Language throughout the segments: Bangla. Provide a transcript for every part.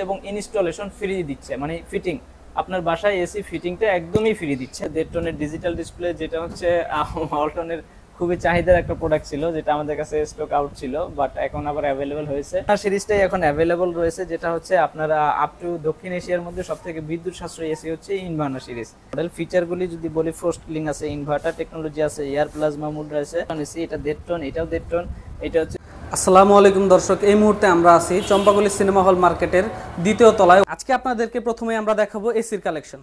এবং ইনস্টলেশন ফ্রি দিচ্ছে, মানে ফিটিং আপনার বাসায় এসি ফিটিংটা একদমই ফ্রি দিচ্ছে। 1.5 টনের ডিজিটাল ডিসপ্লে, যেটা হচ্ছে ওয়ালটনের খুবই চাহিদার একটা প্রোডাক্ট ছিল, যেটা আমাদের কাছে স্টক আউট ছিল, বাট এখন আবার অ্যাভেলেবল হয়েছে। সিরিজটাই এখন অ্যাভেলেবল রয়েছে, যেটা হচ্ছে আপনারা আপ টু দক্ষিণ এশিয়ার মধ্যে সবথেকে বিদ্যুৎ সাশ্রয়ী এসি হচ্ছে ইনভার্না সিরিজ মডেল। ফিচারগুলি যদি বলি, ফ্রস্ট কুলিং আছে, ইনভার্টার টেকনোলজি আছে, এয়ার প্লাজমা মোড আছে, এটা 1.5 টন, এটাও 1.5 টন, এটা হচ্ছে। আসসালামু আলাইকুম দর্শক, এই মুহূর্তে আমরা আছি চম্পাগুলি সিনেমা হল মার্কেটের দ্বিতীয় তলায়। আজকে আপনাদেরকে প্রথমে আমরা দেখাবো এসির কালেকশন।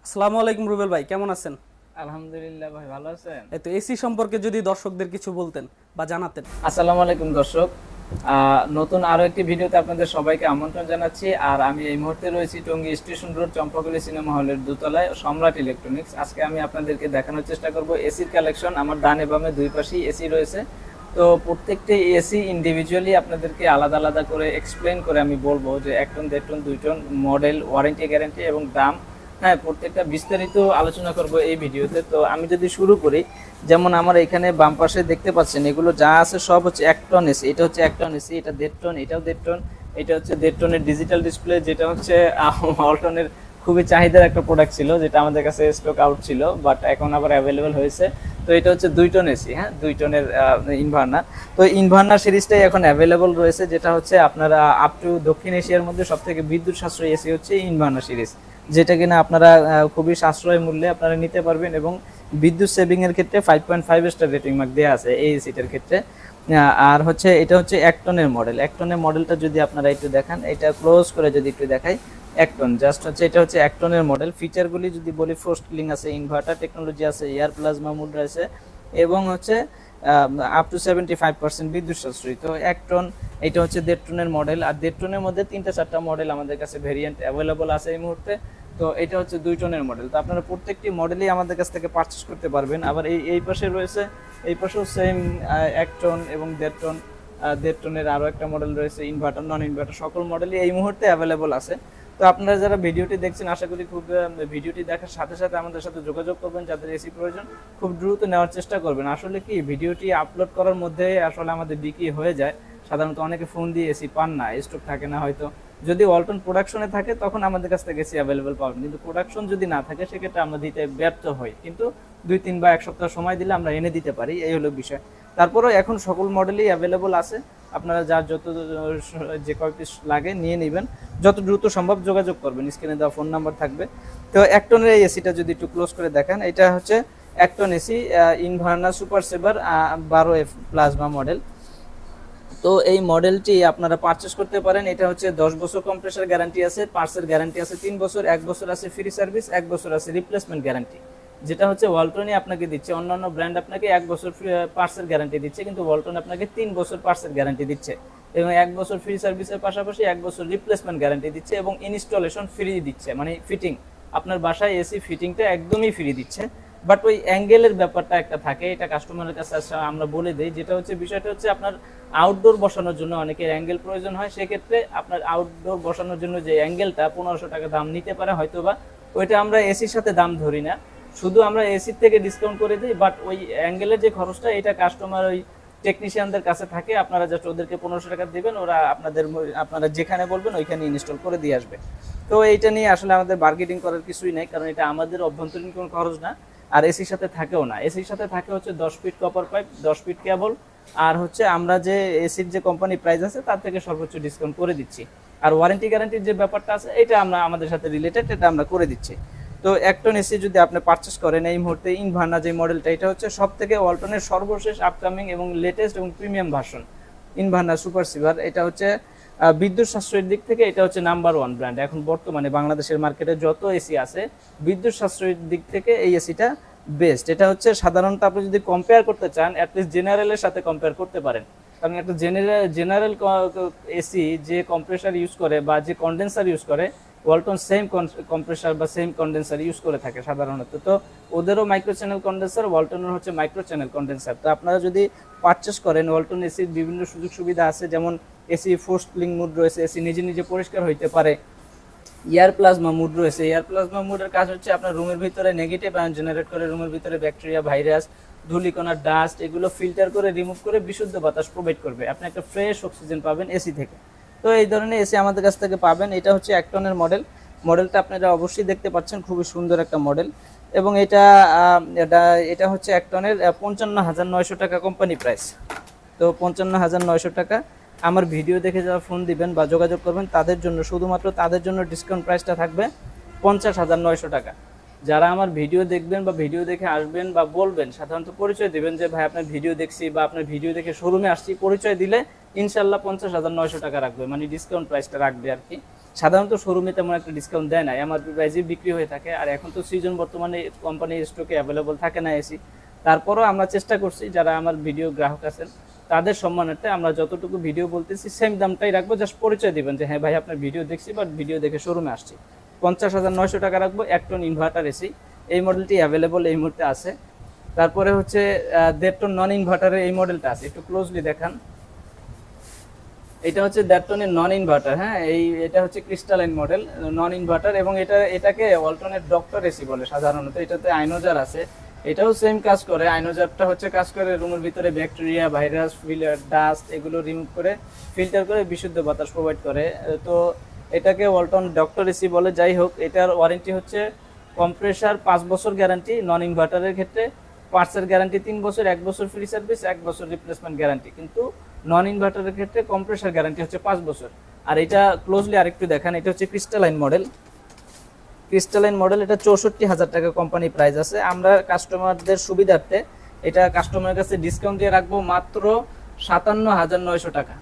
আসসালামু আলাইকুম রুবেল ভাই, কেমন আছেন? আলহামদুলিল্লাহ ভাই, ভালো আছেন? এই তো এসি সম্পর্কে যদি দর্শকদের কিছু বলতেন বা জানাতেন। আসসালামু আলাইকুম দর্শক, নতুন আরো একটি ভিডিওতে আপনাদের সবাইকে আমন্ত্রণ জানাচ্ছি। আর আমি এই মুহূর্তে রয়েছি টঙ্গী স্টেশন রোড চম্পাগুলি সিনেমা হলের দোতলায় সম্রাট ইলেকট্রনিক্স। আজকে আমি আপনাদেরকে দেখানোর চেষ্টা করব এসির কালেকশন। আমার ডানে বামে দুই পাশেই এসি রয়েছে, তো প্রত্যেকটি এসি ইন্ডিভিজুয়ালি আপনাদেরকে আলাদা আলাদা করে এক্সপ্লেন করে আমি বলবো যে 1 ton, 1.5 ton, 2 ton, model, warranty, guarantee এবং দাম, হ্যাঁ প্রত্যেকটা বিস্তারিত আলোচনা করব এই ভিডিওতে। তো আমি যদি শুরু করি, যেমন আমার এখানে বাম পাশে দেখতে পাচ্ছেন এগুলো যা আছে সব হচ্ছে 1 টন এসি। এটা হচ্ছে 1 টন এসি, এটা 1.5 টন, এটাও 1.5 টন, এটা হচ্ছে 1.5 টনের ডিজিটাল ডিসপ্লে, যেটা হচ্ছে ওয়ালটনের খুবই চাহিদার একটা প্রোডাক্ট ছিল, যেটা আমাদের কাছে স্টক আউট ছিল, বাট এখন আবার অ্যাভেলেবেল হয়েছে। তো এটা হচ্ছে 2 টন এসি, হ্যাঁ 2 টনের ইনভার্না। তো ইনভার্না সিরিজটাই এখন অ্যাভেলেবল রয়েছে, যেটা হচ্ছে আপনারা আপ টু দক্ষিণ এশিয়ার মধ্যে সবথেকে বিদ্যুৎ সাশ্রয়ী এসি হচ্ছে ইনভার্না সিরিজ, যেটা কিনা আপনারা খুবই সাশ্রয় মূল্যে আপনারা নিতে পারবেন এবং বিদ্যুৎ সেভিং এর ক্ষেত্রে 5.5 স্টার রেটিং মার্ক দেওয়া আছে এই এসিটার ক্ষেত্রে। আর হচ্ছে এটা হচ্ছে 1 টনের মডেল। 1 টনের মডেলটা যদি আপনারা একটু দেখান, এটা ক্লোজ করে যদি একটু দেখাই, 1 টন জাস্ট হচ্ছে, এটা হচ্ছে 1 টনের মডেল। ফিচারগুলি যদি বলি, ফ্রস্ট কুলিং আছে, ইনভার্টার টেকনোলজি আছে, এয়ার প্লাজমা মোড আছে এবং হচ্ছে আপ টু 75% বিদ্যুৎ সাশ্রয়ী। তো 1 টন, এটা হচ্ছে 1.5 টনের মডেল। আর 1.5 টনের মধ্যে 3-4টা মডেল আমাদের কাছে ভেরিয়েন্ট অ্যাভেলেবল আছে এই মুহূর্তে। তো এটা হচ্ছে 2 টনের মডেল। তো আপনারা প্রত্যেকটি মডেলই আমাদের কাছ থেকে পারচেস করতে পারবেন। আবার এই পাশে রয়েছে, এই পাশেও সেম 1 টন এবং 1.5 টন, 1.5 টনের আরও একটা মডেল রয়েছে, ইনভার্টার, নন ইনভার্টার সকল মডেলই এই মুহূর্তে অ্যাভেলেবল আছে। তো আপনারা যারা ভিডিওটি দেখছেন, আশা করি খুব ভিডিওটি দেখার সাথে সাথে আমাদের সাথে যোগাযোগ করবেন, যাদের এসি প্রয়োজন খুব দ্রুত নেওয়ার চেষ্টা করবেন। আসলে কি, ভিডিওটি আপলোড করার মধ্যে আসলে আমাদের বিক্রি হয়ে যায়। সাধারণত অনেকে ফোন দিয়ে এসি পান না, স্টক থাকে না হয়তো। যদি ওয়ালটন প্রোডাকশনে থাকে তখন আমাদের কাছ থেকে এসি অ্যাভেলেবল পাবেন, কিন্তু প্রোডাকশন যদি না থাকে সেক্ষেত্রে আমরা দিতে ব্যর্থ হই, কিন্তু 2-3 বা 1 সপ্তাহ সময় দিলে আমরা এনে দিতে পারি, এই হলো বিষয়। তারপরেও এখন সকল মডেলই অ্যাভেলেবল আছে, আপনারা যার যত যে কয় পিস লাগে নিয়ে নেবেন, যত দ্রুত সম্ভব যোগাযোগ করবেন, স্ক্রিনে দেওয়া ফোন নাম্বার থাকবে। তো 1 টনের এই এসিটা যদি একটু ক্লোজ করে দেখেন, এটা হচ্ছে 1 ton AC, inverter super saver 12F plasma model. তো এই মডেলটি আপনারা পারচেস করতে পারেন। এটা হচ্ছে 10 বছর কম্প্রেসার গ্যারান্টি আছে, পার্টসের গ্যারান্টি আছে 3 বছর, 1 বছর আছে ফ্রি সার্ভিস, 1 বছর আছে রিপ্লেসমেন্ট গ্যারান্টি, যেটা হচ্ছে ওয়ালটনই আপনাকে দিচ্ছে। অন্যান্য ব্র্যান্ড আপনাকে 1 বছর পার্টসের গ্যারান্টি দিচ্ছে, কিন্তু ওয়ালটন আপনাকে 3 বছর পার্টসের গ্যারান্টি দিচ্ছে এবং 1 বছর ফ্রি সার্ভিসের পাশাপাশি 1 বছর রিপ্লেসমেন্ট গ্যারান্টি দিচ্ছে এবং ইনস্টলেশন ফ্রি দিচ্ছে, মানে ফিটিং আপনার বাসায় এসি ফিটিংটা একদমই ফ্রি দিচ্ছে। বাট ওই অ্যাঙ্গেলের ব্যাপারটা একটা থাকে, এটা কাস্টমারের কাছে আমরা বলে দিই, যেটা হচ্ছে বিষয়টা হচ্ছে আপনার আউটডোর বসানোর জন্য অনেকের অ্যাঙ্গেল প্রয়োজন হয়, সেক্ষেত্রে আপনার আউটডোর বসানোর জন্য যে অ্যাঙ্গেলটা 1500 টাকা দাম নিতে পারে হয়তোবা, ওইটা আমরা এসির সাথে দাম ধরি না, শুধু আমরা এসির থেকে ডিসকাউন্ট করে দিই। বাট ওই অ্যাঙ্গেলের যে খরচটা, এটা কাস্টমার ওই টেকনিশিয়ানদের কাছে থাকে, আপনারা জাস্ট ওদেরকে 1500 টাকা দেবেন, ওরা আপনারা যেখানে বলবেন ওইখানে ইনস্টল করে দিয়ে আসবে। তো এইটা নিয়ে আসলে আমাদের বার্গেনিং করার কিছুই নেই, কারণ এটা আমাদের অভ্যন্তরীণ কোনো খরচ না, আর এসির সাথে থাকেও না। এসির সাথে থাকে হচ্ছে 10 ফিট কপার পাইপ, 10 ফিট কেবল, আর হচ্ছে আমরা যে এসির যে কোম্পানি প্রাইস আছে তার থেকে সর্বোচ্চ ডিসকাউন্ট করে দিচ্ছি। আর ওয়ারেন্টি গ্যারান্টির যে ব্যাপারটা আছে, এটা আমরা আমাদের সাথে রিলেটেড, এটা আমরা করে দিচ্ছি। তো 1 টন এসি যদি আপনি পারচেস করেন এই মুহূর্তে, ইনভার্না যে মডেলটা, এটা হচ্ছে সব থেকে ওয়ালটনের সর্বশেষ আপকামিং এবং লেটেস্ট এবং প্রিমিয়াম ভার্সন ইনভার্না সুপার সিভার। এটা হচ্ছে বিদ্যুৎ সাশ্রয়ের দিক থেকে এটা হচ্ছে নাম্বার 1 ব্র্যান্ড এখন বর্তমানে বাংলাদেশের মার্কেটে যত এসি আছে, বিদ্যুৎ সাশ্রয়ের দিক থেকে এই এসিটা বেস্ট। এটা হচ্ছে সাধারণত আপনি যদি কম্পেয়ার করতে চান, অ্যাটলিস্ট জেনারেলের সাথে কম্পেয়ার করতে পারেন, কারণ একটা জেনারেল এসি যে কম্প্রেসার ইউজ করে বা যে কন্ডেন্সার ইউজ করে, ওয়ালটন সেম কম্প্রেসার বা সেম কন্ডেন্সার ইউজ করে থাকে সাধারণত। তো ওদেরও মাইক্রো চ্যানেল কন্ডেন্সার, ওয়ালটনের হচ্ছে মাইক্রো চ্যানেল কন্ডেন্সার। তো আপনারা যদি পারচেস করেন, ওয়ালটন এসির বিভিন্ন সুযোগ সুবিধা আছে, যেমন এসি ফোর্স কুলিং মোড রয়েছে, এসি নিজে নিজে পরিষ্কার হইতে পারে, এয়ার প্লাজমা মোড রয়েছে। এয়ার প্লাজমা মোডের কাজ হচ্ছে আপনার রুমের ভিতরে নেগেটিভ আয়ন জেনারেট করে, রুমের ভিতরে ব্যাকটেরিয়া, ভাইরাস, ধূলিকণা, ডাস্ট এগুলো ফিল্টার করে রিমুভ করে বিশুদ্ধ বাতাস প্রোভাইড করবে, আপনি একটা ফ্রেশ অক্সিজেন পাবেন এসি থেকে। তো এই ধরনের এসি আমাদের কাছ থেকে পাবেন। এটা হচ্ছে অ্যাক্টনের মডেলটা আপনারা অবশ্যই দেখতে পাচ্ছেন, খুবই সুন্দর একটা মডেল। এবং এটা হচ্ছে অ্যাক্টনের 55,900 টাকা কোম্পানি প্রাইস। তো 55,900 টাকা। আমার ভিডিও দেখে যারা ফোন দিবেন বা যোগাযোগ করবেন তাদের জন্য, শুধুমাত্র তাদের জন্য ডিসকাউন্ট প্রাইসটা থাকবে 50,900 টাকা। যারা আমার ভিডিও দেখবেন বা ভিডিও দেখে আসবেন বা বলবেন, সাধারণত পরিচয় দিবেন যে ভাই আপনার ভিডিও দেখছি বা আপনার ভিডিও দেখে শোরুমে আসছি, পরিচয় দিলে ইনশাল্লাহ 50,900 টাকা রাখবে, মানে ডিসকাউন্ট প্রাইসটা রাখবে আর কি। সাধারণত শোরুমে তেমন একটা ডিসকাউন্ট দেয় না, এমআরপি প্রাইসে বিক্রি হয়ে থাকে। আর এখন তো সিজন বর্তমানে কোম্পানির স্টকে অ্যাভেলেবল থাকে না এসি, তারপরও আমরা চেষ্টা করছি যারা আমার ভিডিও গ্রাহক আছেন তাদের সম্মানার্থে আমরা যতটুকু ভিডিও বলতেছি সেম দামটাই রাখবো। জাস্ট পরিচয় দিবেন যে হ্যাঁ ভাই আপনার ভিডিও দেখছি বা ভিডিও দেখে শোরুমে আসছি। 50,900 টাকা রাখবো। অ্যাক্টন ইনভার্টার এসি, এই মডেলটি অ্যাভেলেবল এই মুহূর্তে আছে। তারপরে হচ্ছে 1.5 টন নন ইনভার্টারের এই মডেলটা আছে, একটু ক্লোজলি দেখান। এটা হচ্ছে 1.5 টনের নন ইনভার্টার। হ্যাঁ, এটা হচ্ছে ক্রিস্টালাইন মডেল নন ইনভার্টার, এবং এটাকে অল্টারনেট ডক্টর এসি বলে সাধারণত। এটাতে আইনোজার আছে, এটাও সেম কাজ করে। আইনোজারটা হচ্ছে কাজ করে রুমের ভিতরে ব্যাকটেরিয়া, ভাইরাস, ডাস্ট এগুলো রিমুভ করে ফিল্টার করে বিশুদ্ধ বাতাস প্রোভাইড করে। তো এটাকে ওয়ালটন ডক্টর এসি বলে। যাই হোক, এটার ওয়ারেন্টি হচ্ছে কম্প্রেসার 5 বছর গ্যারান্টি, নন ইনভার্টারের ক্ষেত্রে পার্টসের গ্যারান্টি 3 বছর, 1 বছর ফ্রি সার্ভিস, 1 বছর রিপ্লেসমেন্ট গ্যারান্টি। কিন্তু নন ইনভার্টারের ক্ষেত্রে কম্প্রেসার গ্যারান্টি হচ্ছে 5 বছর। আর এটা ক্লোজলি আরেকটু দেখান, এটা হচ্ছে ক্রিস্টালাইন মডেল। এটা 64,000 টাকা কোম্পানি প্রাইস আছে। আমরা কাস্টমারদের সুবিধার্থে এটা কাস্টমারের কাছে ডিসকাউন্ট দিয়ে রাখবো মাত্র 57,900 টাকা।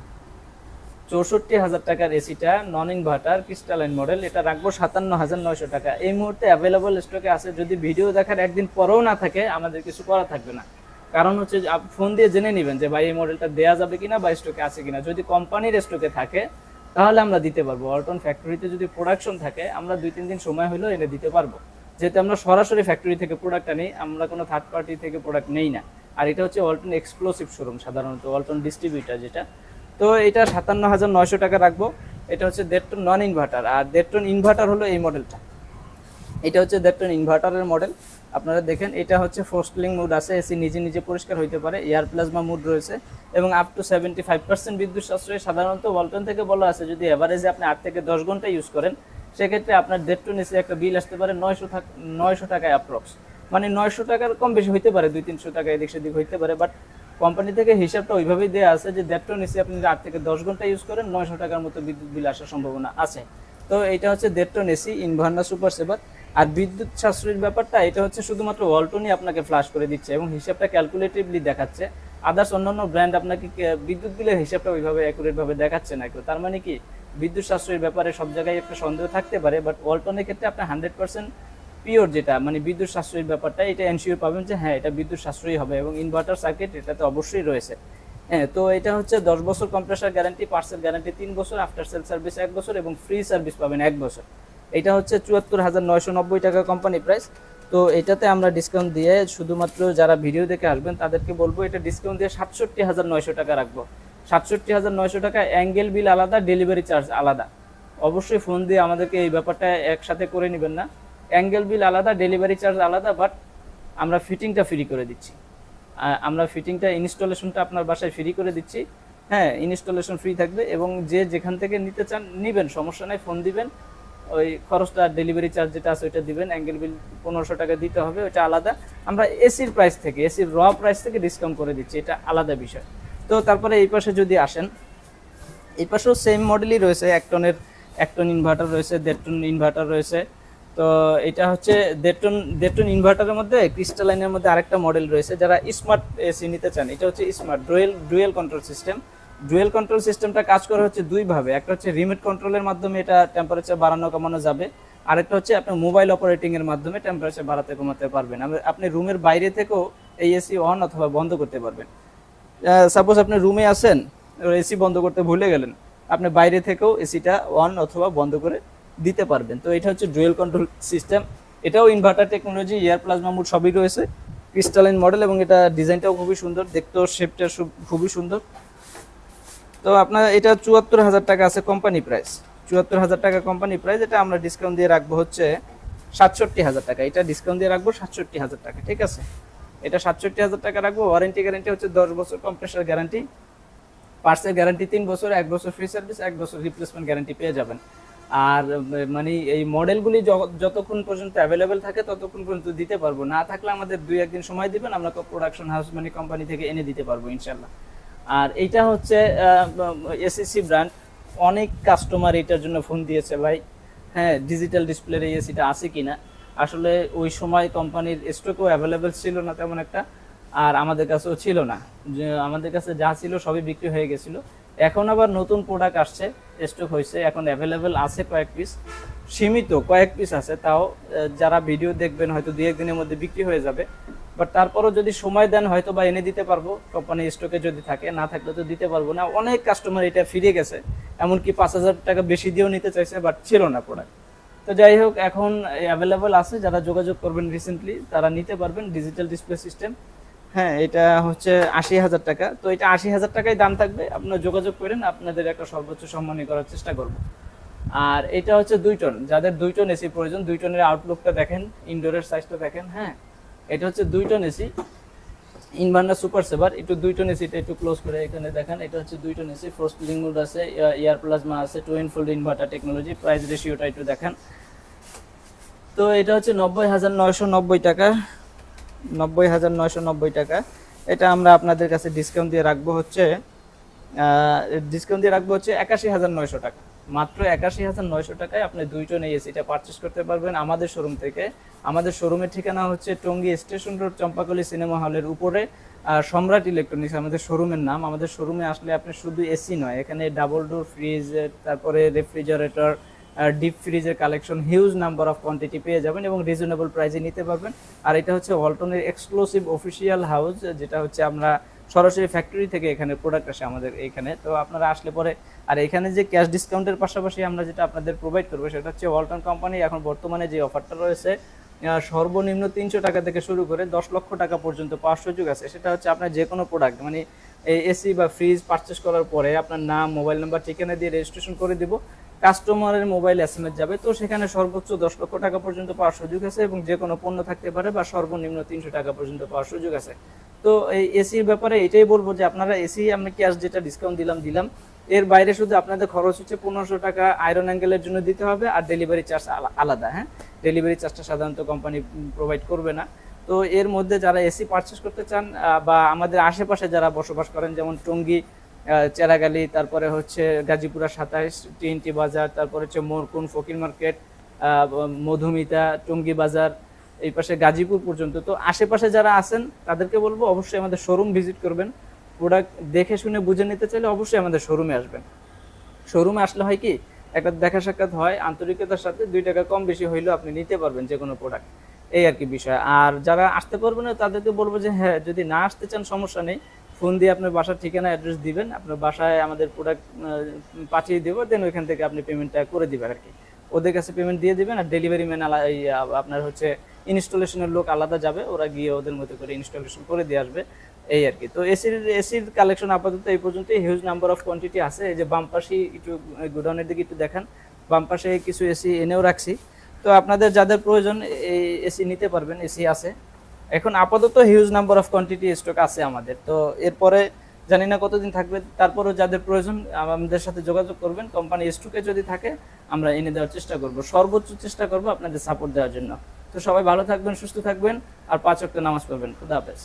64,000 টাকার এসিটা নন ইনভার্টার ক্রিস্টালাইন মডেল, এটা রাখবো 57,900 টাকা। এই মুহূর্তে অ্যাভেলেবল স্টকে আছে। যদি ভিডিও দেখার একদিন পরেও না থাকে আমাদের কিছু করা থাকবে না, কারণ হচ্ছে ফোন দিয়ে জেনে নেবেন যে ভাই এই মডেলটা দেওয়া যাবে কিনা বা স্টকে আছে কিনা। যদি কোম্পানির স্টকে থাকে তাহলে আমরা দিতে পারবো। ওয়ালটন ফ্যাক্টরিতে যদি প্রোডাকশন থাকে আমরা 2-3 দিন সময় হলেও এনে দিতে পারবো, যেহেতু আমরা সরাসরি ফ্যাক্টরি থেকে প্রোডাক্টটা নিই, আমরা কোনো থার্ড পার্টি থেকে প্রোডাক্ট নেই না। আর এটা হচ্ছে ওয়ালটন এক্সক্লুসিভ শোরুম, সাধারণত ওয়ালটন ডিস্ট্রিবিউটার যেটা। তো এটা 57,900 টাকা রাখবো। এটা হচ্ছে 1.5 টন নন ইনভার্টার। আর 1.5 টন ইনভার্টার হলো এই মডেলটা। এটা হচ্ছে 1.5 টন ইনভার্টারের মডেল। আপনারা দেখেন, এটা হচ্ছে ফোর্স কুলিং মুড আছে, এসি নিজে নিজে পরিষ্কার হইতে পারে, এয়ার প্লাজমা মুড রয়েছে, এবং আপ টু 75% বিদ্যুৎ সাশ্রয়। সাধারণত ওয়ালটন থেকে বলা আছে যদি এভারেজে আপনি 8 থেকে 10 ঘন্টা ইউজ করেন সেক্ষেত্রে আপনার 1.5 টন এসি একটা বিল আসতে পারে 900 টাকায় অ্যাপ্রক্স। মানে 900 টাকার কম বেশি হইতে পারে, 200-300 টাকা এদিক সেদিক হইতে পারে, বাট কোম্পানি থেকে হিসাবটা ওইভাবেই দেওয়া আছে যে 1.5 টন এসি আপনি 8 থেকে 10 ঘন্টা ইউজ করেন 900 টাকার মতো বিদ্যুৎ বিল আসার সম্ভাবনা আছে। তো এটা হচ্ছে 1.5 টন এসি ইনভার্নার সুপার সেভার। আর বিদ্যুৎ সাশ্রয়ের ব্যাপারটা এটা হচ্ছে শুধুমাত্র ওয়ালটনই আপনাকে ফ্ল্যাশ করে দিচ্ছে এবং হিসাবটা ক্যালকুলেটিভলি দেখাচ্ছে। আদার্স অন্যান্য ব্র্যান্ড আপনাকে বিদ্যুৎ বিলের হিসাবটা ওইভাবে অ্যাকুরেট ভাবে দেখাচ্ছে না কেউ। তার মানে কি, বিদ্যুৎ সাশ্রয়ের ব্যাপারে সব জায়গায় একটা সন্দেহ থাকতে পারে, বাট ওয়ালটনের ক্ষেত্রে আপনি 100% পিওর যেটা মানে বিদ্যুৎ সাশ্রয়ের ব্যাপারটা এটা এনশিওর পাবেন যে হ্যাঁ এটা বিদ্যুৎ সাশ্রয়ী হবে, এবং ইনভার্টার সার্কিট এটাতে অবশ্যই রয়েছে। হ্যাঁ, তো এটা হচ্ছে 10 বছর কম্প্রেসার গ্যারান্টি, পার্সেল গ্যারান্টি 3 বছর, আফটার সেল সার্ভিস 1 বছর, এবং ফ্রি সার্ভিস পাবেন 1 বছর। এটা হচ্ছে 74,990 টাকা কোম্পানি প্রাইস। তো এটাতে আমরা ডিসকাউন্ট দিয়ে শুধুমাত্র যারা ভিডিও দেখে আসবেন তাদেরকে বলবো এটা ডিসকাউন্ট দিয়ে 67,900 টাকা রাখবো। 67,900 টাকা। অ্যাঙ্গেল বিল আলাদা, ডেলিভারি চার্জ আলাদা। অবশ্যই ফোন দিয়ে আমাদেরকে এই ব্যাপারটা একসাথে করে নেবেন না। অ্যাঙ্গেল বিল আলাদা, ডেলিভারি চার্জ আলাদা, বাট আমরা ফিটিংটা ফ্রি করে দিচ্ছি। আমরা ফিটিংটা ইনস্টলেশনটা আপনার বাসায় ফ্রি করে দিচ্ছি। হ্যাঁ, ইনস্টলেশন ফ্রি থাকবে, এবং যে যেখান থেকে নিতে চান নিবেন, সমস্যা নাই, ফোন দিবেন, ওই খরচটা ডেলিভারি চার্জ যেটা আছে ওইটা দিবেন। অ্যাঙ্গেল বিল 1500 টাকা দিতে হবে, ওইটা আলাদা। আমরা এসির প্রাইস থেকে, এসির র প্রাইস থেকে ডিসকাউন্ট করে দিচ্ছি, এটা আলাদা বিষয়। তো তারপরে এই পাশে যদি আসেন, এই পাশেও সেম মডেলই রয়েছে। 1 টন ইনভার্টার রয়েছে, 1.5 টন ইনভার্টার রয়েছে। তো এটা হচ্ছে 1.5 টন ইনভার্টারের মধ্যে ক্রিস্টালাইনের মধ্যে আরেকটা মডেল রয়েছে যারা স্মার্ট এসি নিতে চান। এটা হচ্ছে smart dual control system. Dual control সিস্টেমটা কাজ করে হচ্ছে দুইভাবে। একটা হচ্ছে রিমোট কন্ট্রোলের মাধ্যমে এটা টেম্পারেচার বাড়ানো কমানো যাবে, আরেকটা হচ্ছে আপনার মোবাইল অপারেটিং এর মাধ্যমে টেম্পারেচার বাড়াতে কমাতে পারবেন। আপনি রুমের বাইরে থেকেও এই এসি অন অথবা বন্ধ করতে পারবেন। সাপোজ আপনি রুমে আছেন, এসি বন্ধ করতে ভুলে গেলেন, আপনি বাইরে থেকেও এসিটা অন অথবা বন্ধ করে দিতে পারবেন। তো এটা হচ্ছে ডুয়েল কন্ট্রোল সিস্টেম। এটাও inverter technology, air plasma mode সবই রয়েছে, ক্রিস্টালাইন মডেল, এবং এটা ডিজাইনটাও খুবই সুন্দর, দেখতেও শেপটা খুবই সুন্দর। তো আপনার এটা 74,000 টাকা আছে কোম্পানি প্রাইস। 74,000 টাকা কোম্পানি প্রাইস। এটা আমরা ডিসকাউন্ট দিয়ে রাখবো হচ্ছে 67,000 টাকা। এটা ডিসকাউন্ট দিয়ে রাখবো 67,000 টাকা, ঠিক আছে? এটা 67,000 টাকা রাখবো। ওয়ারেন্টি গ্যারান্টি হচ্ছে 10 বছর কম্প্রেসার গ্যারান্টি, পার্টসের গ্যারান্টি 3 বছর, 1 বছর ফ্রি সার্ভিস, 1 বছর রিপ্লেসমেন্ট গ্যারান্টি পেয়ে যাবেন। আর মানে এই মডেলগুলি যতক্ষণ পর্যন্ত অ্যাভেলেবেল থাকে ততক্ষণ পর্যন্ত দিতে পারবো, না থাকলে আমাদের 2-1 দিন সময় দিবেন, আমরা প্রোডাকশন হাউস মানে কোম্পানি থেকে এনে দিতে পারবো ইনশাল্লাহ। আর এইটা হচ্ছে এসএসসি ব্র্যান্ড, অনেক কাস্টমার এটার জন্য ফোন দিয়েছে ভাই, হ্যাঁ ডিজিটাল ডিসপ্লের এই এসিটা আছে কিনা। আসলে ওই সময় কোম্পানির স্টকও অ্যাভেলেবেল ছিল না তেমন একটা, আর আমাদের কাছেও ছিল না, যে আমাদের কাছে যা ছিল সবই বিক্রি হয়ে গেছিল। এখন আবার নতুন প্রোডাক্ট আসছে, স্টক হয়েছে, এখন অ্যাভেলেবেল আছে কয়েক পিস, সীমিত কয়েক পিস আছে, তাও যারা ভিডিও দেখবেন হয়তো 2-1 দিনের মধ্যে বিক্রি হয়ে যাবে। বাট তারপরও যদি সময় দেন হয়তো বা এনে দিতে পারবো, কোম্পানি স্টকে যদি থাকে, না থাকলে তো দিতে পারবো না। অনেক কাস্টমার এটা ফিরে গেছে, এমনকি 5,000 টাকা বেশি দিয়েও নিতে চাইছে, বাট ছিল না প্রোডাক্ট। তো যাই হোক, এখন অ্যাভেলেবল আছে, যারা যোগাযোগ করবেন রিসেন্টলি তারা নিতে পারবেন ডিজিটাল ডিসপ্লে সিস্টেম। হ্যাঁ, এটা হচ্ছে 80,000 টাকা। তো এটা 80,000 টাকায় দাম থাকবে, আপনারা যোগাযোগ করেন, আপনাদের একটা সর্বোচ্চ সম্মানী করার চেষ্টা করব। আর এটা হচ্ছে 2 টন, যাদের 2 টন এসি প্রয়োজন, 2 টনের আউটলুকটা দেখেন, ইনডোরের সাইজটা দেখেন। হ্যাঁ, এটা হচ্ছে 2 ton AC, inverter super saver. একটু 2 টন এসিটা একটু ক্লোজ করে এখানে দেখেন, এটা হচ্ছে 2 টন এসি, ফোর স্প্লিং মোড আছে, এয়ার প্লাজমা আছে, twin full inverter technology. Price রেশিওটা একটু দেখেন। তো এটা হচ্ছে 90,990 টাকা, 90,990 টাকা। এটা আমরা আপনাদের কাছে ডিসকাউন্ট দিয়ে রাখবো হচ্ছে 81,900 টাকা। মাত্র 81,900 টাকায় আপনি 2 টন এই এসিটা পারচেস করতে পারবেন আমাদের শোরুম থেকে। আমাদের শোরুমের ঠিকানা হচ্ছে Tongi station road, Champakali cinema হলের উপরে, সম্রাট ইলেকট্রনিক্স আমাদের শোরুমের নাম। আমাদের শোরুমে আসলে আপনি শুধু এসি নয়, এখানে ডাবল ডোর ফ্রিজ, তারপরে রেফ্রিজারেটর, ডিপ ফ্রিজের collection, huge number of quantity পেয়ে যাবেন এবং রিজনেবল প্রাইসে নিতে পারবেন। আর এটা হচ্ছে ওয়ালটনের এক্সক্লুসিভ অফিসিয়াল হাউস, যেটা হচ্ছে আমরা সরাসরি ফ্যাক্টরি থেকে এখানে প্রোডাক্ট আসে আমাদের এইখানে। তো আপনারা আসলে পরে, আর এখানে যে ক্যাশ ডিসকাউন্টের পাশাপাশি আমরা যেটা আপনাদের প্রোভাইড করবো সেটা হচ্ছে ওয়ালটন কোম্পানি এখন বর্তমানে যে অফারটা রয়েছে, সর্বনিম্ন 300 টাকা থেকে শুরু করে 10 লক্ষ টাকা পর্যন্ত পাওয়ার সুযোগ আছে। সেটা হচ্ছে আপনার যে কোনো প্রোডাক্ট মানে এই এসি বা ফ্রিজ পারচেস করার পরে আপনার নাম, মোবাইল নাম্বার, ঠিকানা দিয়ে রেজিস্ট্রেশন করে দিব, কাস্টমারের মোবাইল SMS যাবে, তো সেখানে সর্বোচ্চ 10 লক্ষ টাকা পর্যন্ত পাওয়ার সুযোগ আছে এবং যে কোনো পণ্য থাকতে পারে, বা সর্বনিম্ন 300 টাকা পর্যন্ত পাওয়ার সুযোগ আছে। তো এই এসির ব্যাপারে এটাই বলবো যে আপনারা এসি আমরা ক্যাশ যেটা ডিসকাউন্ট দিলাম, এর বাইরে শুধু আপনাদের খরচ হচ্ছে 1500 টাকা আয়রন অ্যাঙ্গেলের জন্য দিতে হবে, আর ডেলিভারি চার্জ আলাদা। হ্যাঁ, ডেলিভারি চার্জটা সাধারণত কোম্পানি প্রোভাইড করবে না। তো এর মধ্যে যারা এসি পারচেস করতে চান বা আমাদের আশেপাশে যারা বসবাস করেন, যেমন টঙ্গী, চেরাগালি, তারপরে হচ্ছে গাজীপুরা 27, TNT বাজার, তারপরে হচ্ছে মোরকুন, ফকির মার্কেট, মধুমিতা, টঙ্গী বাজার, এই পাশে গাজীপুর পর্যন্ত, তো আশেপাশে যারা আছেন তাদেরকে বলবো অবশ্যই আমাদের শোরুম ভিজিট করবেন। প্রোডাক্ট দেখে শুনে বুঝে নিতে চাইলে অবশ্যই আমাদের শোরুমে আসবেন। শোরুমে আসলে হয় কি, একটা দেখা সাক্ষাৎ হয়, আন্তরিকতার সাথে 2 টাকা কম বেশি হইলেও আপনি নিতে পারবেন যে কোনো প্রোডাক্ট, এই আর কি বিষয়। আর যারা আসতে পারবেন না তাদেরকে বলবো যে হ্যাঁ, যদি না আসতে চান সমস্যা নেই, ফোন দিয়ে আপনার বাসার ঠিকানা অ্যাড্রেস দিবেন, আপনার বাসায় আমাদের প্রোডাক্ট পাঠিয়ে দেবো, দেন ওইখান থেকে আপনি পেমেন্টটা করে দিবেন আর কি, ওদের কাছে পেমেন্ট দিয়ে দিবেন। আর ডেলিভারি ম্যান আপনার হচ্ছে ইনস্টলেশনের লোক আলাদা যাবে, ওরা গিয়ে ওদের মতো করে ইনস্টলেশন করে দিয়ে আসবে, এই আর কি। তো এসির কালেকশন আপাতত এই পর্যন্তই, হিউজ নাম্বার অফ কোয়ান্টিটি আছে। এই যে বাম পাশে একটু গোডাউনের দিকে একটু দেখান, বাম পাশে কিছু এসি এনেও রাখছি, তো আপনাদের যাদের প্রয়োজন এই এসি নিতে পারবেন, এসি আছে এখন আপাতত huge number of quantity stock আছে আমাদের। তো এরপরে জানি না কতদিন থাকবে, তারপরেও যাদের প্রয়োজন আমাদের সাথে যোগাযোগ করবেন, কোম্পানি স্টকে যদি থাকে আমরা এনে দেওয়ার চেষ্টা করব, সর্বোচ্চ চেষ্টা করব আপনাদের সাপোর্ট দেওয়ার জন্য। তো সবাই ভালো থাকবেন, সুস্থ থাকবেন, আর 5 ওয়াক্ত নামাজ পড়বেন। খুদা হাফেজ।